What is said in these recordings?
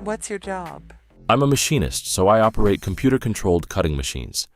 What's your job? I'm a machinist, so I operate computer-controlled cutting machines.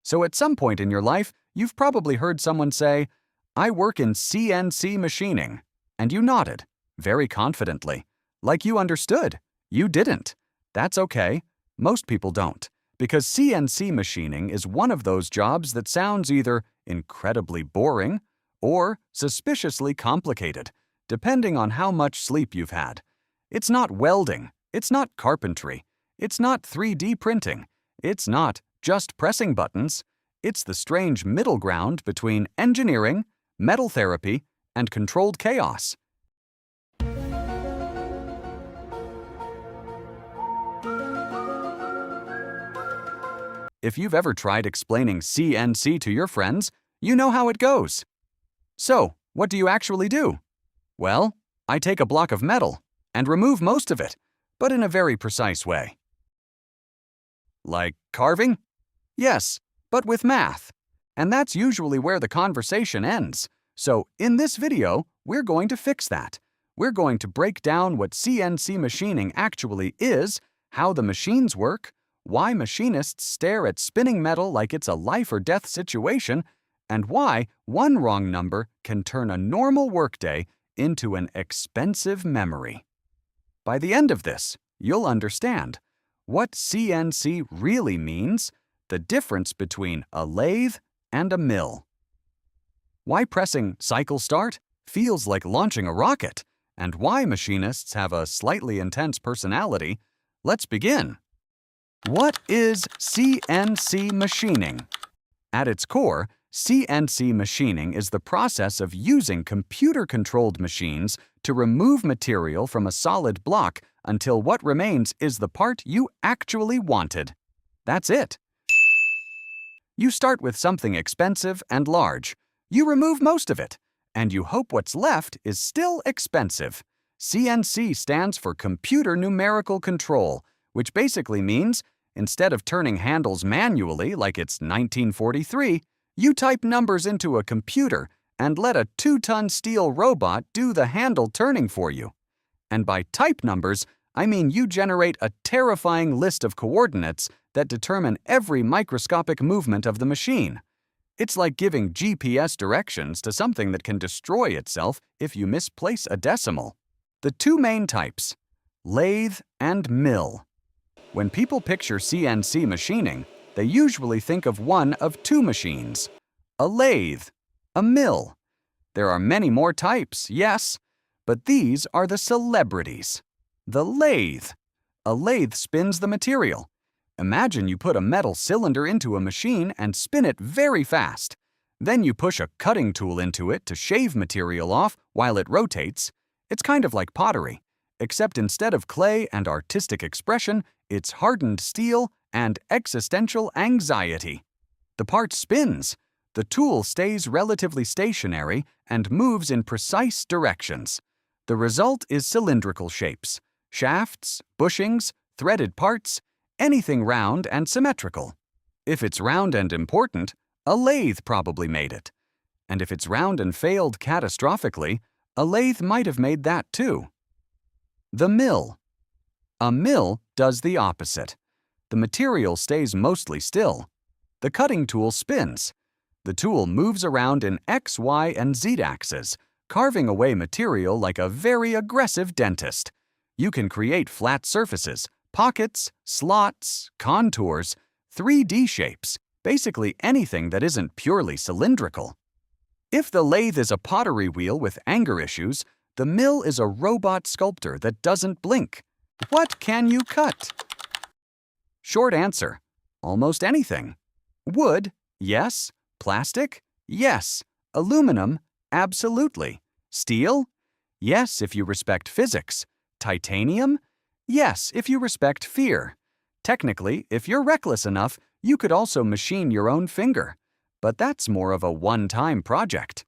So at some point in your life, you've probably heard someone say, "I work in CNC machining," and you nodded, very confidently, like you understood. You didn't. That's okay. Most people don't, because CNC machining is one of those jobs that sounds either incredibly boring or suspiciously complicated, depending on how much sleep you've had. It's not welding, it's not carpentry, it's not 3D printing, it's not just pressing buttons. It's the strange middle ground between engineering, metal therapy, and controlled chaos. If you've ever tried explaining CNC to your friends, you know how it goes. So, what do you actually do? Well, I take a block of metal and remove most of it, but in a very precise way. Like carving? Yes, but with math. And that's usually where the conversation ends. So, in this video, we're going to fix that. We're going to break down what CNC machining actually is, how the machines work, why machinists stare at spinning metal like it's a life or death situation, and why one wrong number can turn a normal workday into an expensive memory. By the end of this, you'll understand what CNC really means, the difference between a lathe and a mill, why pressing cycle start feels like launching a rocket, and why machinists have a slightly intense personality. Let's begin. What is CNC machining? At its core, CNC machining is the process of using computer-controlled machines to remove material from a solid block until what remains is the part you actually wanted. That's it. You start with something expensive and large. You remove most of it, and you hope what's left is still expensive. CNC stands for Computer Numerical Control, which basically means instead of turning handles manually like it's 1943, you type numbers into a computer and let a 2-ton steel robot do the handle turning for you. And by type numbers, I mean you generate a terrifying list of coordinates that determine every microscopic movement of the machine. It's like giving GPS directions to something that can destroy itself if you misplace a decimal. The two main types, lathe and mill. When people picture CNC machining, they usually think of one of two machines, a lathe, a mill. There are many more types, yes, but these are the celebrities. The lathe. A lathe spins the material. Imagine you put a metal cylinder into a machine and spin it very fast. Then you push a cutting tool into it to shave material off while it rotates. It's kind of like pottery, except instead of clay and artistic expression, it's hardened steel and existential anxiety. The part spins. The tool stays relatively stationary and moves in precise directions. The result is cylindrical shapes, shafts, bushings, threaded parts, anything round and symmetrical. If it's round and important, a lathe probably made it. And if it's round and failed catastrophically, a lathe might have made that too. The mill. A mill does the opposite. The material stays mostly still. The cutting tool spins. The tool moves around in X, Y, and Z axes, carving away material like a very aggressive dentist. You can create flat surfaces, pockets, slots, contours, 3D shapes, basically anything that isn't purely cylindrical. If the lathe is a pottery wheel with anger issues, the mill is a robot sculptor that doesn't blink. What can you cut? Short answer, almost anything. Wood, yes. Plastic, yes. Aluminum, absolutely. Steel, yes if you respect physics. Titanium, yes if you respect fear. Technically, if you're reckless enough, you could also machine your own finger. But that's more of a one-time project.